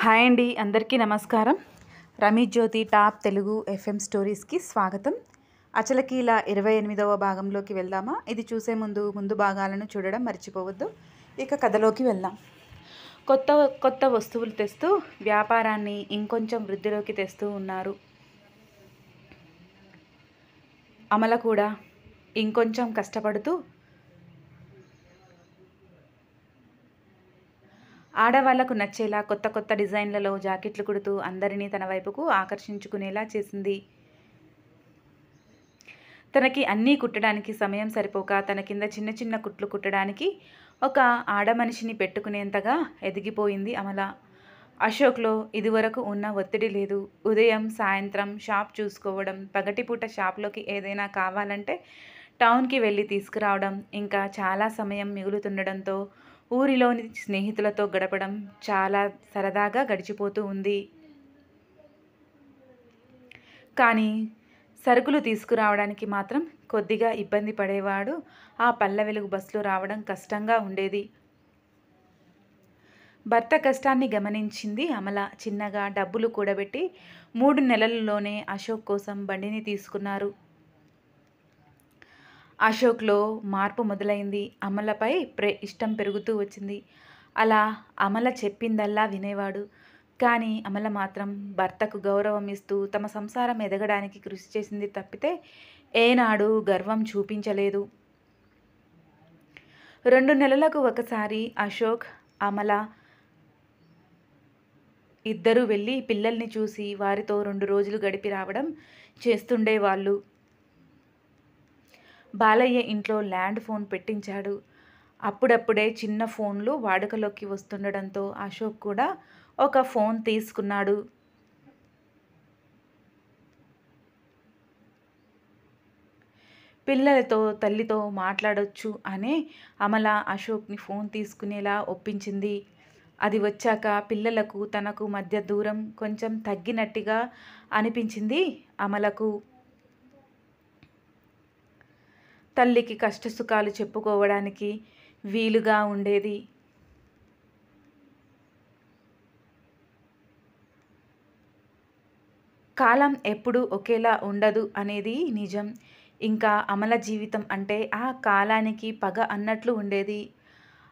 Hi అండి, అందరికీ నమస్కారం. రమేష్ జ్యోతి టాప్ తెలుగు ఎఫ్ఎం స్టోరీస్కి స్వాగతం. అచలకీల 28వ భాగంలోకి వెళ్దామా? ఇది చూసే ముందు భాగాలను చూడడం మర్చిపోవద్దు. ఇక కథలోకి వెళ్దాం. కొత్త కొత్త వస్తువులు తెస్తూ వ్యాపారాన్ని ఇంకొంచెం వృద్ధిలోకి తెస్తూ ఉన్నారు. అమల కూడా ఇంకొంచెం కష్టపడుతూ ఆడవాళ్లకు నచ్చేలా కొత్త కొత్త డిజైన్లలో జాకెట్లు కుడుతూ అందరినీ తన వైపుకు ఆకర్షించుకునేలా చేసింది. తనకి అన్నీ కుట్టడానికి సమయం సరిపోక తన కింద చిన్న చిన్న కుట్లు కుట్టడానికి ఒక ఆడమనిషిని పెట్టుకునేంతగా ఎదిగిపోయింది అమల. అశోక్లో ఇదివరకు ఉన్న ఒత్తిడి లేదు. ఉదయం సాయంత్రం షాప్ చూసుకోవడం, పగటిపూట షాప్లోకి ఏదైనా కావాలంటే టౌన్కి వెళ్ళి తీసుకురావడం, ఇంకా చాలా సమయం మిగులుతుండడంతో ఊరిలోని స్నేహితులతో గడపడం చాలా సరదాగా గడిచిపోతూ ఉంది. కానీ సరుకులు తీసుకురావడానికి మాత్రం కొద్దిగా ఇబ్బంది పడేవాడు. ఆ పల్లె వెలుగు బస్సులో రావడం కష్టంగా ఉండేది. భర్త కష్టాన్ని గమనించింది అమల. చిన్నగా డబ్బులు కూడబెట్టి 3 నెలల్లోనే అశోక్ కోసం బండిని తీసుకున్నారు. అశోక్లో మార్పు మొదలైంది. అమలపై ఇష్టం పెరుగుతూ వచ్చింది. అలా అమల చెప్పిందల్లా వినేవాడు. కానీ అమల మాత్రం భర్తకు గౌరవం ఇస్తూ తమ సంసారం ఎదగడానికి కృషి చేసింది తప్పితే ఏనాడు గర్వం చూపించలేదు. 2 నెలలకు ఒకసారి అశోక్, అమల ఇద్దరూ వెళ్ళి పిల్లల్ని చూసి వారితో 2 రోజులు గడిపి రావడం చేస్తుండేవాళ్ళు. బాలయ్య ఇంట్లో ల్యాండ్ ఫోన్ పెట్టించాడు. అప్పుడప్పుడే చిన్న ఫోన్లు వాడుకలోకి వస్తుండడంతో అశోక్ కూడా ఒక ఫోన్ తీసుకున్నాడు. పిల్లలతో తల్లితో మాట్లాడొచ్చు అనే అమల అశోక్ని ఫోన్ తీసుకునేలా ఒప్పించింది. అది వచ్చాక పిల్లలకు తనకు మధ్య దూరం కొంచెం తగ్గినట్టుగా అనిపించింది అమలకు. తల్లికి కష్టసుఖాలు చెప్పుకోవడానికి వీలుగా ఉండేది. కాలం ఎప్పుడూ ఒకేలా ఉండదు అనేది నిజం. ఇంకా అమల జీవితం అంటే ఆ కాలానికి పగ అన్నట్లు ఉండేది.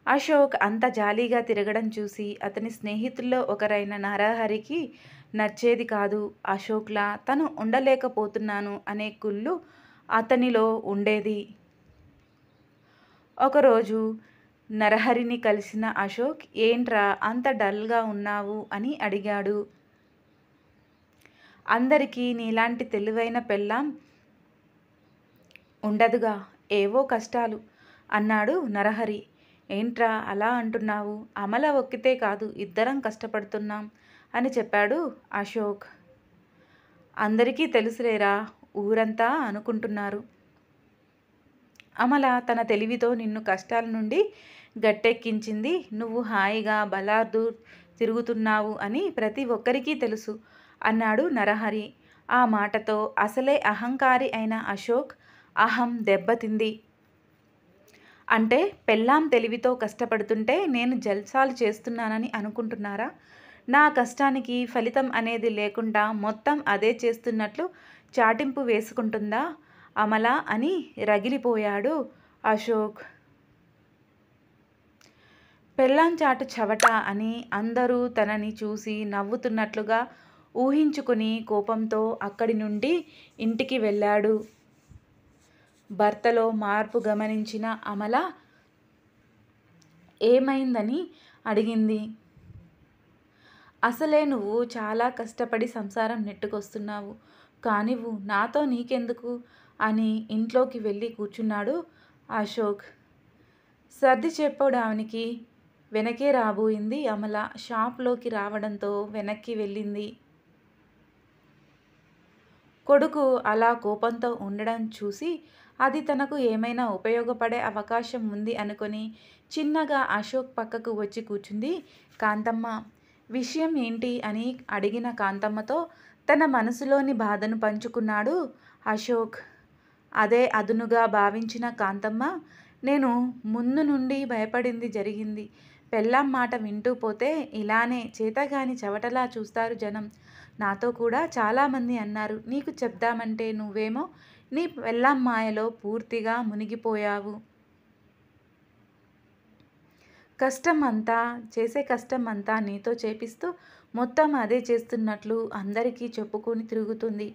అశోక్ అంత జాలీగా తిరగడం చూసి అతని స్నేహితుల్లో ఒకరైన నరహరికి నచ్చేది కాదు. అశోక్లా తను ఉండలేకపోతున్నాను అనే కుళ్ళు అతనిలో ఉండేది. ఒకరోజు నరహరిని కలిసిన అశోక్, ఏంట్రా అంత డల్గా ఉన్నావు అని అడిగాడు. అందరికీ నీలాంటి తెలివైన పెళ్ళాం ఉండదుగా, ఏవో కష్టాలు అన్నాడు నరహరి. ఏంట్రా అలా అంటున్నావు? అమల ఒక్కితే కాదు, ఇద్దరం కష్టపడుతున్నాం అని చెప్పాడు అశోక్. అందరికీ తెలుసులేరా, ఊరంతా అనుకుంటున్నారు. అమల తన తెలివితో నిన్ను కష్టాల నుండి గట్టెక్కించింది. నువ్వు హాయిగా బలాదూర్ తిరుగుతున్నావు అని ప్రతి ఒక్కరికి తెలుసు అన్నాడు నరహరి. ఆ మాటతో అసలే అహంకారి అయిన అశోక్ అహం దెబ్బతింది. అంటే పెళ్ళాం తెలివితో కష్టపడుతుంటే నేను జల్సాలు చేస్తున్నానని అనుకుంటున్నారా? నా కష్టానికి ఫలితం అనేది లేకుండా మొత్తం అదే చేస్తున్నట్లు చాటింపు వేసుకుంటుందా అమల అని రగిలిపోయాడు అశోక్. పెళ్ళాం చాటు చవట అని అందరూ తనని చూసి నవ్వుతున్నట్లుగా ఊహించుకుని కోపంతో అక్కడి నుండి ఇంటికి వెళ్ళాడు. భర్తలో మార్పు గమనించిన అమల ఏమైందని అడిగింది. అసలే నువ్వు చాలా కష్టపడి సంసారం నెట్టుకొస్తున్నావు, కానివ్వు, నాతో నీకెందుకు అని ఇంట్లోకి వెళ్ళి కూర్చున్నాడు అశోక్. సర్ది చెప్పడానికి వెనకే రాబోయింది అమల. షాప్లోకి రావడంతో వెనక్కి వెళ్ళింది. కొడుకు అలా కోపంతో ఉండడం చూసి అది తనకు ఏమైనా ఉపయోగపడే అవకాశం ఉంది అనుకొని చిన్నగా అశోక్ పక్కకు వచ్చి కూర్చుంది కాంతమ్మ. విషయం ఏంటి అని అడిగిన కాంతమ్మతో తన మనసులోని బాధను పంచుకున్నాడు అశోక్. అదే అదునుగా భావించిన కాంతమ్మ, నేను ముందు నుండి భయపడింది జరిగింది. పెళ్ళాం మాట వింటూ పోతే ఇలానే చేతగాని చవటలా చూస్తారు జనం. నాతో కూడా చాలామంది అన్నారు, నీకు చెప్దామంటే నువ్వేమో నీ పెళ్ళాం మాయలో పూర్తిగా మునిగిపోయావు. చేసే కష్టం అంతా నీతో చేపిస్తూ మొత్తం అదే చేస్తున్నట్లు అందరికీ చెప్పుకొని తిరుగుతుంది.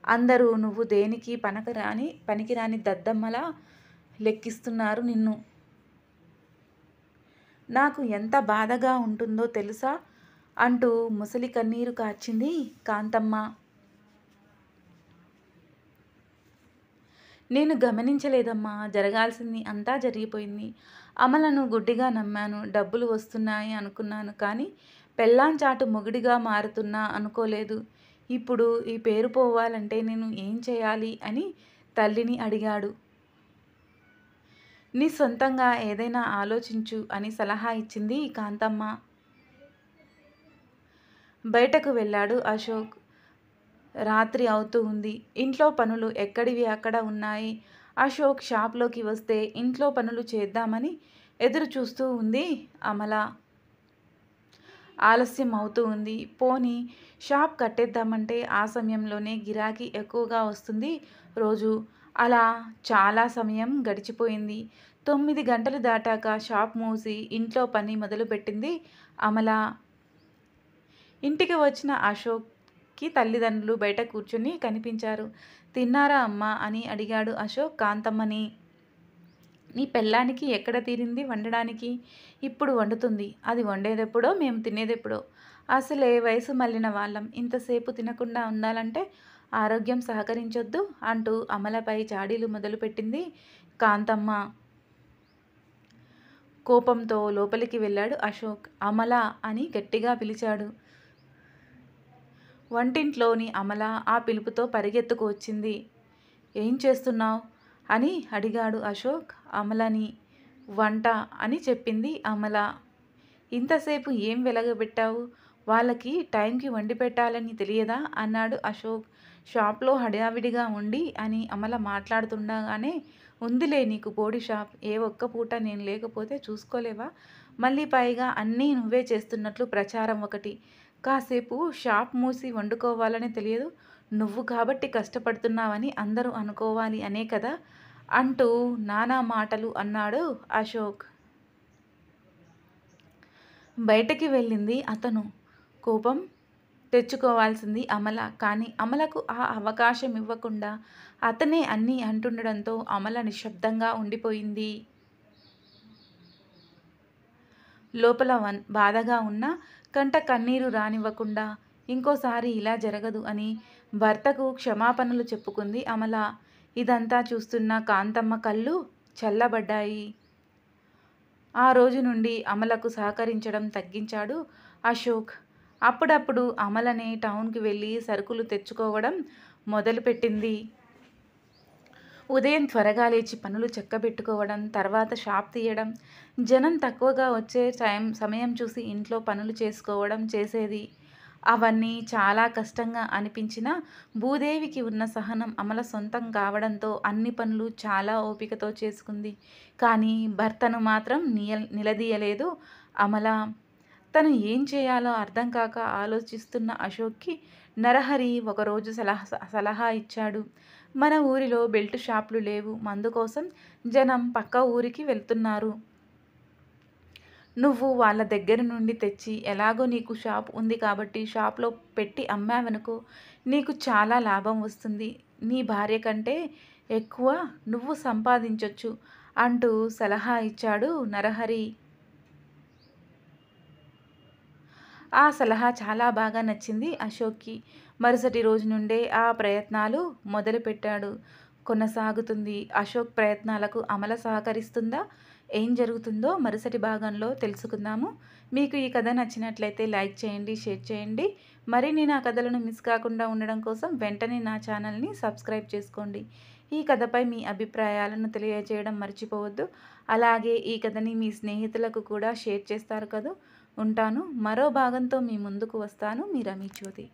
అందరూ నువ్వు దేనికి పనికిరాని దద్దమ్మలా లెక్కిస్తున్నారు నిన్ను. నాకు ఎంత బాధగా ఉంటుందో తెలుసా అంటూ ముసలి కన్నీరు కార్చింది కాంతమ్మ. నేను గమనించలేదమ్మా. జరగాల్సింది అంతా జరిగిపోయింది. అమలను గుడ్డిగా నమ్మాను. డబ్బులు వస్తున్నాయి అనుకున్నాను. కానీ పెళ్ళాంచాటు మొగుడిగా మారుతున్నా అనుకోలేదు. ఇప్పుడు ఈ పేరు పోవాలంటే నేను ఏం చేయాలి అని తల్లిని అడిగాడు. నీ సొంతంగా ఏదైనా ఆలోచించు అని సలహా ఇచ్చింది కాంతమ్మ. బయటకు వెళ్ళాడు అశోక్. రాత్రి అవుతూ ఉంది. ఇంట్లో పనులు ఎక్కడివి అక్కడ ఉన్నాయి. అశోక్ షాప్లోకి వస్తే ఇంట్లో పనులు చేద్దామని ఎదురు చూస్తూ ఉంది అమల. ఆలస్యం అవుతూ ఉంది. పోనీ షాప్ కట్టేద్దామంటే ఆ సమయంలోనే గిరాకీ ఎక్కువగా వస్తుంది రోజు. అలా చాలా సమయం గడిచిపోయింది. 9 గంటలు దాటాక షాప్ మూసి ఇంట్లో పని మొదలుపెట్టింది అమల. ఇంటికి వచ్చిన అశోక్కి తల్లిదండ్రులు బయట కూర్చుని కనిపించారు. తిన్నారా అమ్మా అని అడిగాడు అశోక్ కాంతమ్మని. నీ పెళ్ళానికి ఎక్కడ తీరింది వండడానికి? ఇప్పుడు వండుతుంది. అది వండేదెప్పుడో మేము తినేదెప్పుడో. అసలే వయసు మళ్ళిన వాళ్ళం. ఇంతసేపు తినకుండా ఉండాలంటే ఆరోగ్యం సహకరించొద్దు అంటూ అమలపై చాడీలు మొదలుపెట్టింది కాంతమ్మ. కోపంతో లోపలికి వెళ్ళాడు అశోక్. అమల అని గట్టిగా పిలిచాడు. వంటింట్లోని అమల ఆ పిలుపుతో పరిగెత్తుకు వచ్చింది. ఏం చేస్తున్నావు అని అడిగాడు అశోక్ అమలని. వంట అని చెప్పింది అమల. ఇంతసేపు ఏం వెలగబెట్టావు? వాళ్ళకి టైంకి వండి పెట్టాలని తెలియదా అన్నాడు అశోక్. షాప్లో హడావిడిగా ఉండి అని అమల మాట్లాడుతుండగానే, ఉందిలే నీకు బోడి షాప్. ఏ ఒక్క పూట నేను లేకపోతే చూసుకోలేవా? మళ్ళీ పైగా అన్నీ నువ్వే చేస్తున్నట్లు ప్రచారం ఒకటి. కాసేపు షాప్ మూసి వండుకోవాలని తెలియదు. నువ్వు కాబట్టి కష్టపడుతున్నావని అందరూ అనుకోవాలి అనే కదా అంటూ నానా మాటలు అన్నాడు అశోక్. బయటికి వెళ్ళింది అతను. కోపం తెచ్చుకోవాల్సింది అమల. కానీ అమలకు ఆ అవకాశం ఇవ్వకుండా అతనే అన్నీ అంటుండడంతో అమల నిశ్శబ్దంగా ఉండిపోయింది. లోపల బాధగా ఉన్న కంట కన్నీరు రానివ్వకుండా ఇంకోసారి ఇలా జరగదు అని భర్తకు క్షమాపణలు చెప్పుకుంది అమల. ఇదంతా చూస్తున్న కాంతమ్మ కళ్ళు చల్లబడ్డాయి. ఆ రోజు నుండి అమలకు సహకరించడం తగ్గించాడు అశోక్. అప్పుడప్పుడు అమలనే టౌన్కి వెళ్ళి సరుకులు తెచ్చుకోవడం మొదలుపెట్టింది. ఉదయం త్వరగా లేచి పనులు చక్కబెట్టుకోవడం, తర్వాత షాప్ తీయడం, జనం తక్కువగా వచ్చే సమయం చూసి ఇంట్లో పనులు చేసుకోవడం చేసేది. అవన్నీ చాలా కష్టంగా అనిపించినా భూదేవికి ఉన్న సహనం అమల సొంతం కావడంతో అన్ని పనులు చాలా ఓపికతో చేసుకుంది. కానీ భర్తను మాత్రం నిలదీయలేదు అమల. తను ఏం చేయాలో అర్థం కాక ఆలోచిస్తున్న అశోక్కి నరహరి ఒకరోజు సలహా ఇచ్చాడు. మన ఊరిలో బెల్ట్ షాపులు లేవు. మందు కోసం జనం పక్క ఊరికి వెళ్తున్నారు. నువ్వు వాళ్ళ దగ్గర నుండి తెచ్చి, ఎలాగో నీకు షాప్ ఉంది కాబట్టి షాప్లో పెట్టి అమ్మావనుకో, నీకు చాలా లాభం వస్తుంది. నీ భార్య కంటే ఎక్కువ నువ్వు సంపాదించొచ్చు అంటూ సలహా ఇచ్చాడు నరహరి. ఆ సలహా చాలా బాగా నచ్చింది అశోక్కి. మరుసటి రోజు నుండే ఆ ప్రయత్నాలు మొదలుపెట్టాడు. కొనసాగుతుంది. అశోక్ ప్రయత్నాలకు అమల సహకరిస్తుందా? ఏం జరుగుతుందో మరుసటి భాగంలో తెలుసుకుందాము. మీకు ఈ కథ నచ్చినట్లయితే లైక్ చేయండి, షేర్ చేయండి. మరిన్ని నా కథలను మిస్ కాకుండా ఉండడం కోసం వెంటనే నా ఛానల్ని సబ్స్క్రైబ్ చేసుకోండి. ఈ కథపై మీ అభిప్రాయాలను తెలియజేయడం మర్చిపోవద్దు. అలాగే ఈ కథని మీ స్నేహితులకు కూడా షేర్ చేస్తారు కదా. ఉంటాను. మరో భాగంతో మీ ముందుకు వస్తాను. మీ రమి జ్యోతి.